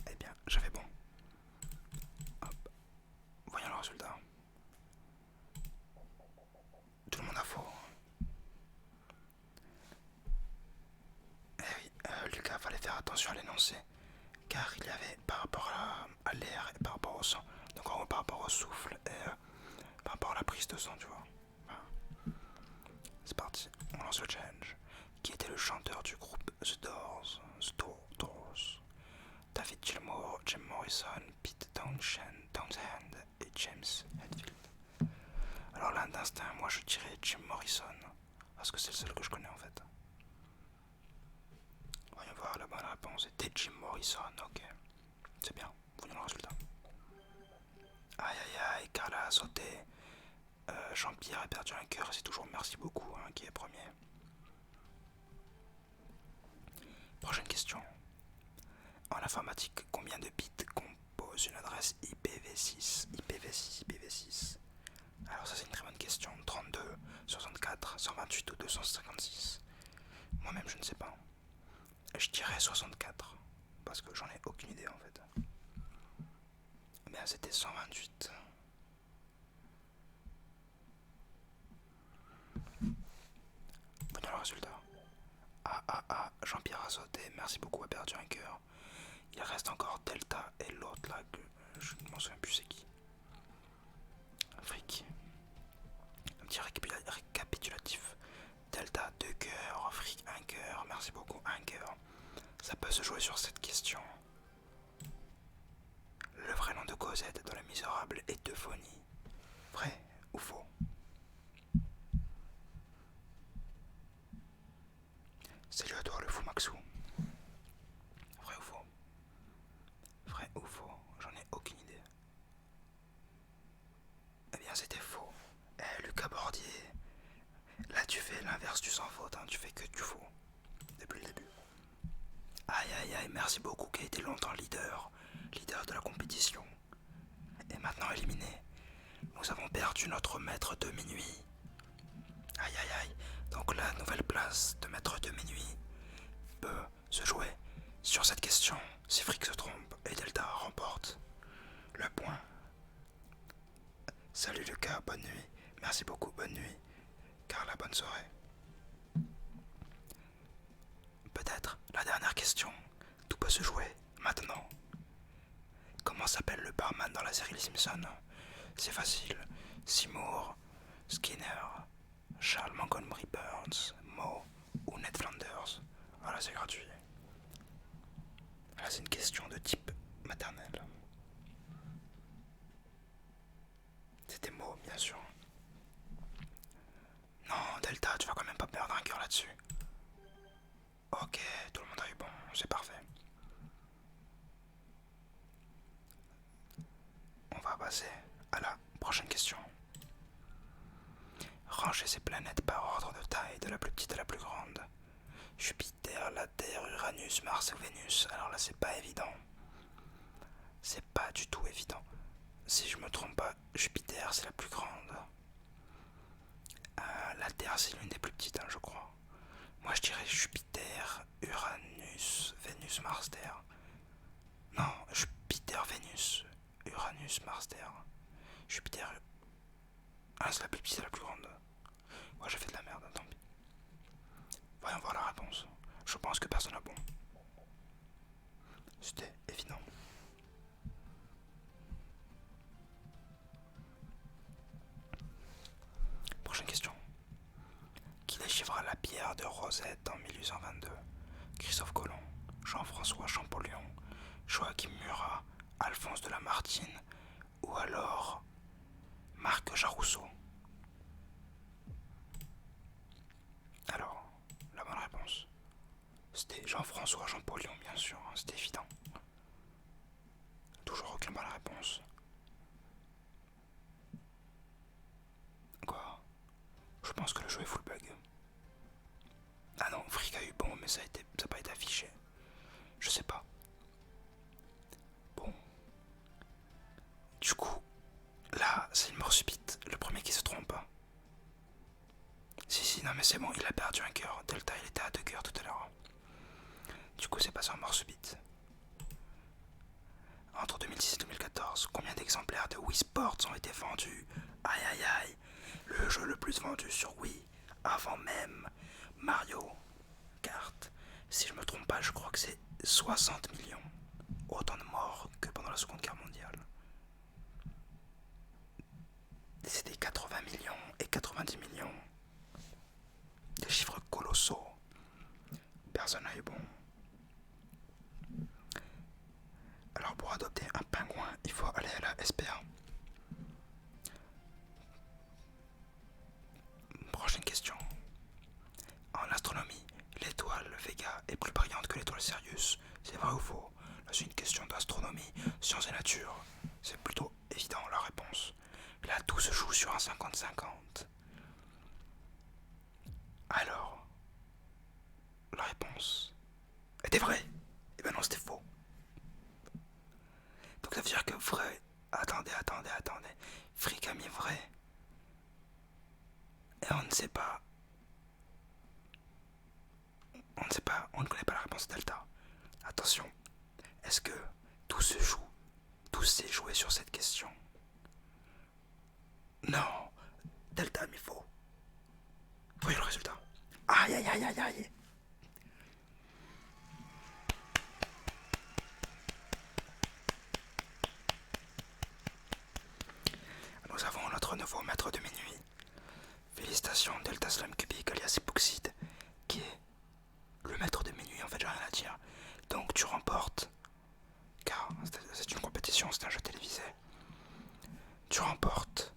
Eh bien, j'avais bon. Hop. Voyons le résultat. Tout le monde a faux. Eh oui, Lucas, fallait faire attention à l'énoncé. Car il y avait par rapport à l'air et par rapport au sang. Donc en gros par rapport au souffle et par rapport à la prise de sang, tu vois. Voilà. C'est parti, on lance le challenge. Qui était le chanteur du groupe The Doors? David Gilmour, Jim Morrison, Pete Townshend et James Hetfield. Alors là d'instinct, moi je dirais Jim Morrison. Parce que c'est le seul que je connais en fait. Voyons voir, la bonne réponse était Jim Morrison, ok. C'est bien, voyons le résultat. Aïe aïe aïe, Carla a sauté. Jean-Pierre a perdu un cœur, c'est toujours merci beaucoup qui est premier. Prochaine question. En informatique, combien de bits compose une adresse IPv6? IPv6. Alors ça c'est une très bonne question. 32, 64, 128 ou 256? Moi-même je ne sais pas. Je dirais 64. Parce que j'en ai aucune idée en fait. Mais c'était 128. Voyons le résultat. Jean-Pierre a sauté. Merci beaucoup, a perdu un cœur. Il reste encore Delta et l'autre là que je ne m'en souviens plus c'est qui. Frick. Un petit récapitulatif. Delta 2 cœurs, Frick 1 cœur, merci beaucoup 1 cœur. Ça peut se jouer sur cette question. Le vrai nom de Cosette dans Les Misérables est Euphonie. Vrai ou faux? Salut à toi le fou Maxou. Vrai ou faux? Vrai ou faux? J'en ai aucune idée. Eh bien c'était faux. Eh Lucas Bordier, là tu fais l'inverse du sans faute, hein. Tu fais que du faux. Depuis le début. Aïe aïe aïe, merci beaucoup qui a été longtemps leader de la compétition. Et maintenant éliminé. Nous avons perdu notre maître de minuit. Aïe aïe aïe. Donc la nouvelle place de maître de minuit peut se jouer sur cette question. Si Frick se trompe et Delta remporte le point. Salut Lucas, bonne nuit. Merci beaucoup, bonne nuit. Carla, bonne soirée. Peut-être la dernière question. Tout peut se jouer maintenant. Comment s'appelle le barman dans la série Les Simpsons? C'est facile. Seymour, Skinner, Charles Montgomery Burns, Moe ou Ned Flanders. Voilà, c'est gratuit. Là, c'est une question de type maternel. C'était Moe, bien sûr. Non, Delta, tu vas quand même pas perdre un cœur là-dessus. Ok, tout le monde a eu bon, c'est parfait. On va passer à la prochaine question. Ranger ces planètes par ordre de taille, de la plus petite à la plus grande. Jupiter, la Terre, Uranus, Mars ou Vénus. Alors là, c'est pas évident. C'est pas du tout évident. Si je me trompe pas, Jupiter, c'est la plus grande. La Terre, c'est l'une des plus petites, hein, je crois. Moi, je dirais Jupiter, Uranus, Vénus, Mars, Terre. Non, Jupiter, Vénus, Uranus, Mars, Terre. Jupiter. Ah, c'est la plus petite, c'est la plus grande. Ouais, j'ai fait de la merde, tant pis. Voyons voir la réponse. Je pense que personne n'a bon. C'était évident. Prochaine question. Qui déchiffra la pierre de Rosette en 1822? Christophe Colomb, Jean-François Champollion, Joachim Murat, Alphonse de Lamartine ou alors Marc Jarousseau? Alors, la bonne réponse, c'était Jean-François Champollion, bien sûr, hein, c'était évident. Toujours aucune bonne réponse. Quoi? Je pense que le jeu est full bug. Ah non, Frick a eu bon, mais ça n'a pas été affiché. Je sais pas. Bon. Du coup, là, c'est une mort subite. Le premier qui se trompe. Si, non mais c'est bon, il a perdu un cœur. Delta, il était à 2 cœurs tout à l'heure. Du coup, c'est passé en mort subite. Entre 2010 et 2014, combien d'exemplaires de Wii Sports ont été vendus? Aïe aïe aïe. Le jeu le plus vendu sur Wii, avant même Mario Kart. Si je me trompe pas, je crois que c'est 60 millions. Autant de morts que pendant la Seconde Guerre mondiale. C'était 80 millions et 90 millions. Des chiffres colossaux. Personne n'a eu bon. Alors pour adopter un pingouin, il faut aller à la SPA. Prochaine question. En astronomie, l'étoile Vega est plus brillante que l'étoile Sirius. C'est vrai ou faux? Là, c'est une question d'astronomie, sciences et nature. C'est plutôt évident la réponse. Là, tout se joue sur un 50-50. Alors, la réponse était vraie. Eh ben non, c'était faux. Donc ça veut dire que vrai... Attendez. Frick a mis vrai. Et on ne sait pas... On ne connaît pas la réponse réponse, Delta. Attention, est-ce que tout se joue, tout s'est joué sur cette question? Non, Delta, mais faux. Voyons le résultat. Aïe aïe aïe aïe aïe. Nous avons notre nouveau maître de minuit. Félicitations, Delta Slam Cubic alias Epoxide, qui est le maître de minuit, en fait j'ai rien à dire. Donc tu remportes, car c'est une compétition, c'est un jeu télévisé. Tu remportes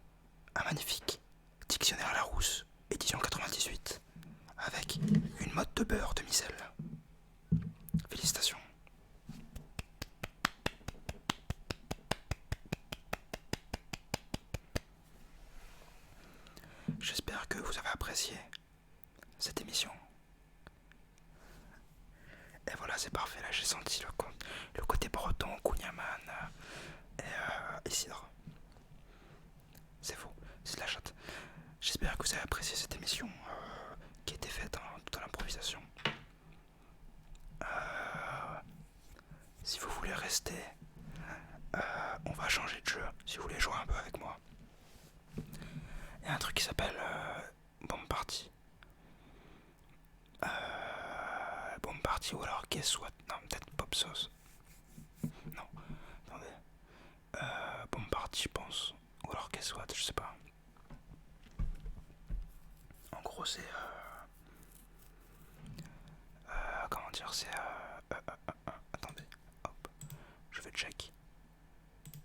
un magnifique dictionnaire Larousse, édition 98, avec une motte de beurre demi-sel. Félicitations. J'espère que vous avez apprécié cette émission. Et voilà, c'est parfait, là j'ai senti le côté breton, Kouniaman et Isidre. C'est faux, c'est de la chatte. J'espère que vous avez apprécié cette émission qui a été faite dans l'improvisation. Si vous voulez rester, on va changer de jeu. Si vous voulez jouer un peu avec moi, il y a un truc qui s'appelle Bomb Party. Bomb Party ou alors Guess What. Non, peut-être Pop Sauce. Non, attendez. Bomb Party, je pense. Ou alors Guess What, je sais pas. En gros, c'est. Comment dire, c'est. Attendez, hop. Je vais check.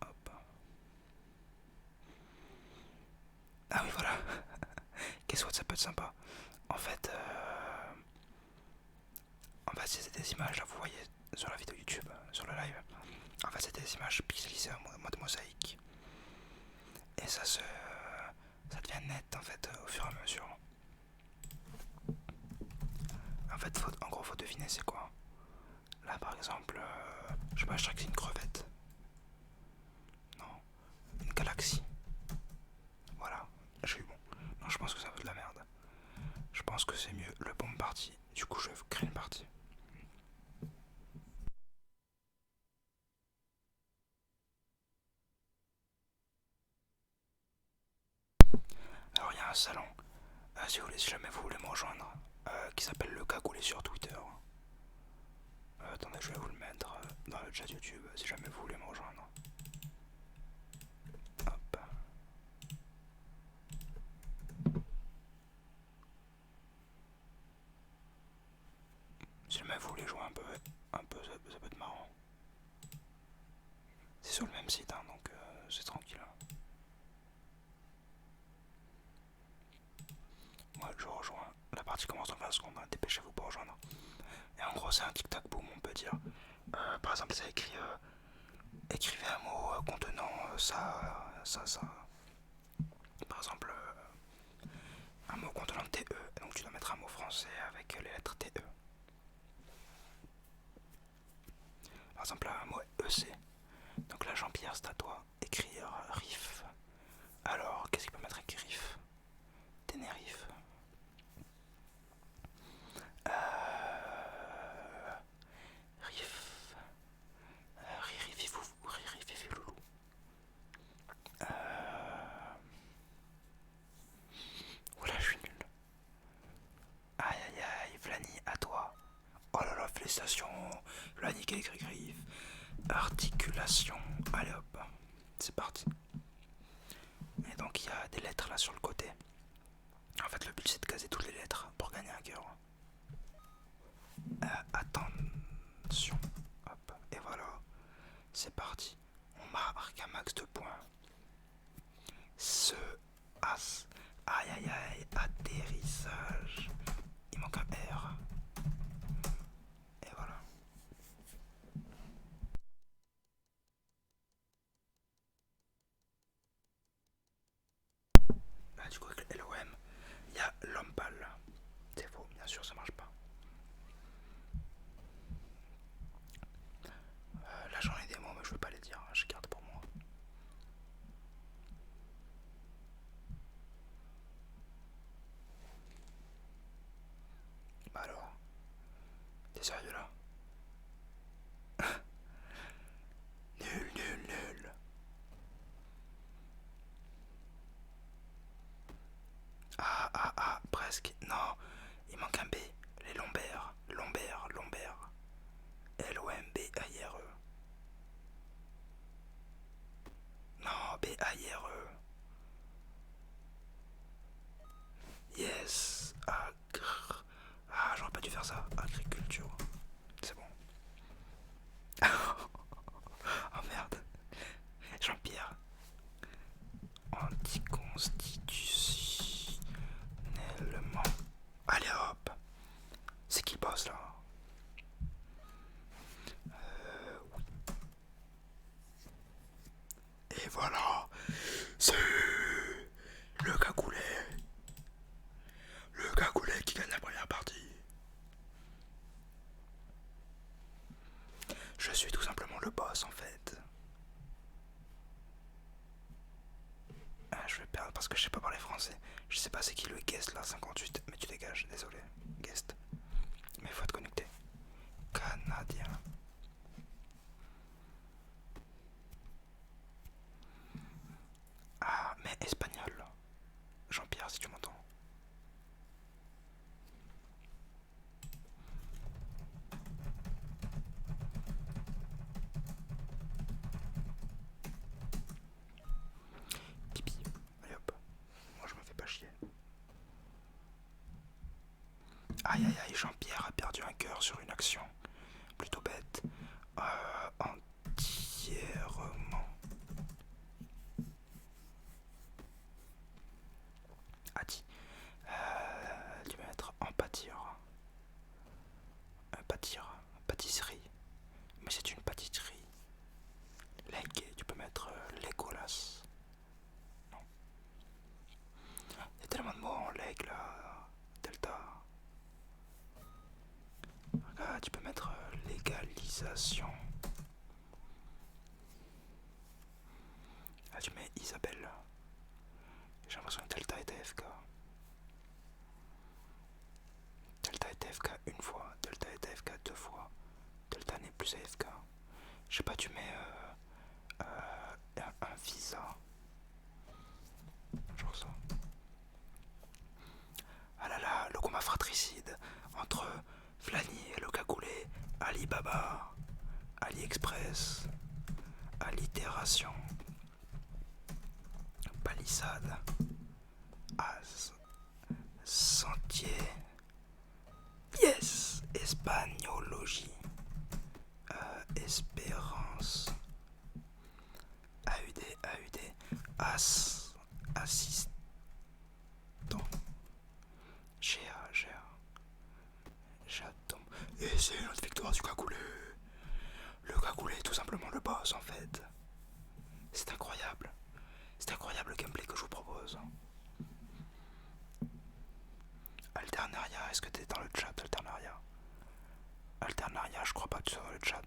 Hop. Ah oui, voilà. Guess What, ça peut être sympa. En fait, c'est des images, là, vous voyez, sur la vidéo YouTube, sur le live. En fait, c'est des images pixelisées en mode mosaïque. Et ça devient net, en fait, au fur et à mesure. En fait, en gros, faut deviner c'est quoi. Là, par exemple, je sais pas, je dirais que c'est une crevette. Non, une galaxie. Voilà, j'ai eu bon. Non, je pense que c'est un peu de la merde. Je pense que c'est mieux le Bomb Party. Du coup, je vais créer une partie. Alors, il y a un salon, si jamais vous voulez me rejoindre, qui s'appelle Le Cagoulé sur Twitter. Attendez, je vais vous le mettre dans le chat YouTube si jamais vous voulez me rejoindre. Hop. Si jamais vous voulez jouer un peu ça peut être marrant. C'est sur le même site, hein, donc c'est tranquille. Moi, je rejoins. La partie commence dans 20 secondes, hein, dépêchez-vous pour rejoindre. Et en gros, c'est un tic-tac boom, on peut dire. Par exemple, ça écrit écrivez un mot contenant ça. Par exemple, un mot contenant TE. Donc tu dois mettre un mot français avec les lettres TE. Par exemple, un mot EC. Donc là, Jean-Pierre, c'est à toi. Écrire riff. Alors, qu'est-ce qu'il peut mettre avec riff? Tenerife. Riff. Riri loulou. Oula, je suis nul. Aïe aïe aïe, Vlani, à toi. Oh là là, félicitations. Vlani qui écrit griffe. Articulation. Allez hop, c'est parti. Et donc il y a des lettres là sur le côté. En fait, le but c'est de caser toutes les lettres pour gagner un cœur. Attention. Hop, et voilà. C'est parti. On marque un max de points. Ce as. Aïe aïe aïe. Atterrissage. Il manque un R. Et voilà. Là, du coup, avec le LOM, il y a l'homme pâle. C'est faux, bien sûr, ça marche pas. Là, j'en ai des mots, mais je veux pas les dire. Je garde pour moi. dire ça. Agriculture. C'est bon. Oh merde. Jean-Pierre. Anticonstitutionnellement. Allez hop. C'est qui le boss là? Oui. Et voilà. C'est le cagoulé. Le cagoulé qui gagne la première partie. Je suis tout simplement le boss en fait. Ah, je vais perdre parce que je sais pas parler français. Je sais pas c'est qui le guest là, 58. Mais tu dégages, désolé. Guest. Mais faut être connecté. Canadien. Ah, mais espagnol. Jean-Pierre, si tu m'entends. Pipi. Allez hop. Moi je me fais pas chier. Aïe aïe aïe, Jean-Pierre a perdu un cœur sur une action. Plutôt bête. Entièrement. A dit. Tu vas être en pâtir. Pâtir. Pâtisserie. Mais c'est une pâtisserie. Leg, tu peux mettre Legolas. Non. Il y a tellement de mots en leg là. Delta. Ah, tu peux mettre légalisation. Ah, tu mets Isabelle. J'ai l'impression que Delta était FK. Delta était FK une fois. Delta était FK deux fois. Delta n'est plus AFK. Je sais pas, tu mets un visa. Genre ça. Ah là là, le combat fratricide entre Flani et le cagoulé, Alibaba, AliExpress, Allitération, Palissade, As, Sentier, Yes, Espagnologie, Espérance, AUD, Assistant, GA, J'attends. Et c'est notre victoire du cagoulé. Le cagoulé est tout simplement le boss en fait. C'est incroyable. C'est incroyable le gameplay que je vous propose. Alternaria, est-ce que t'es dans le chat, Alternaria? Alternaria, je crois pas que tu sois dans le chat.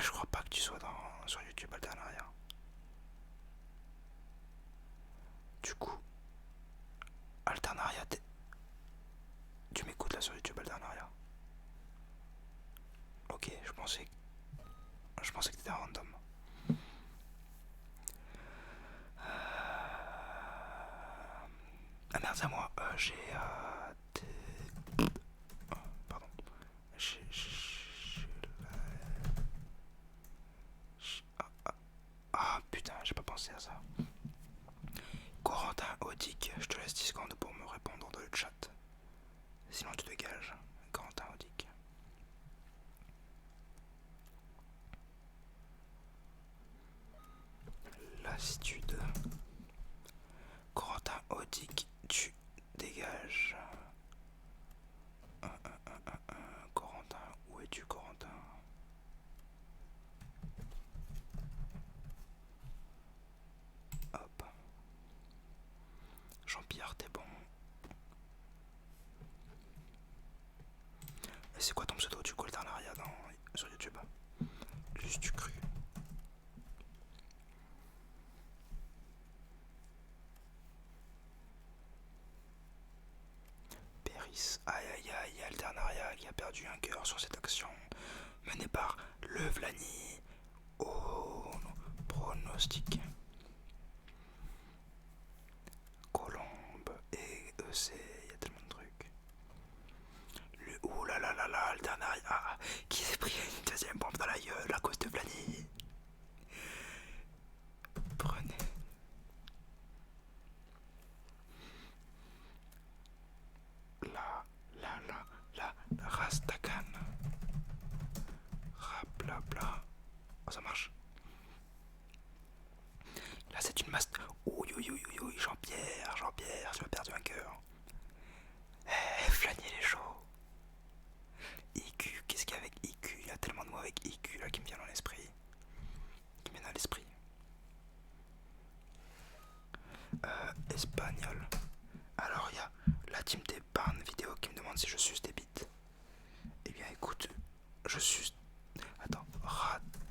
Je crois pas que tu sois sur YouTube, Alternaria. Du coup, Alternaria, tu m'écoutes là sur YouTube, Alternaria? Ok, je pensais que t'étais random. Ah merde, c'est à moi. J'ai pardon. Ah putain, j'ai pas pensé à ça. Corentin Audic, je te laisse 10 secondes pour me répondre dans le chat. Sinon tu dégages. Corentin Audic. Lassitude. Corentin Audic, tu dégages. Corentin, où es-tu, Corentin? Hop. Jean-Pierre, t'es bon. Et c'est quoi ton pseudo du coup, Alternaria sur YouTube? Juste du cru. Péris, aïe aïe aïe, Alternaria qui a perdu un cœur sur cette action menée par le Vlani au pronostic. Colombe et EC, il y a tellement de trucs. Ouh là là là là, Alternaria qui s'est pris une deuxième bombe dans la gueule à cause de Vlani. Prenez. Jean-Pierre, tu m'as perdu un cœur. Eh, Flani, il est chaud. IQ, qu'est-ce qu'il y a avec IQ? Il y a tellement de mots avec IQ là qui me viennent dans l'esprit. Qui me viennent à l'esprit. Espagnol. Alors il y a la team des barnes vidéo qui me demande si je suce des bites. Eh bien écoute, je suce. Attends,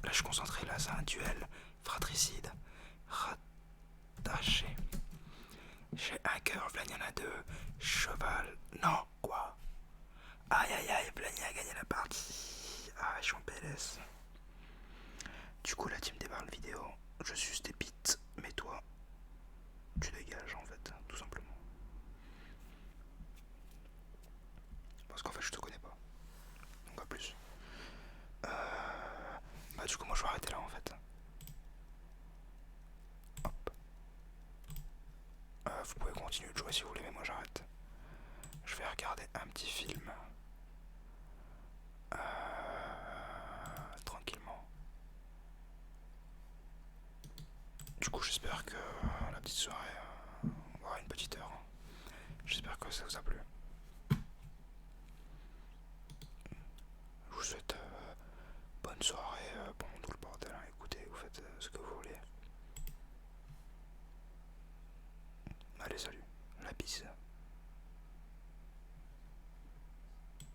là je suis concentré, là c'est un duel fratricide. Rattaché. J'ai un cœur, Vlani y en a deux. Cheval. Non, quoi? Aïe aïe aïe, Vlani a gagné la partie. Ah, je suis en PLS. Du coup, la team des barnes vidéo, je suce des bites, mais toi, tu dégages en fait, tout simplement. Parce qu'en fait, je te connais pas. Donc, à plus. Bah, du coup, moi, je vais arrêter là en fait. Hop. Vous pouvez continuer de jouer si vous voulez, mais moi, j'arrête. Je vais regarder un petit film. Tranquillement. Du coup, j'espère que la petite soirée, on va avoir une petite heure. J'espère que ça vous a plu.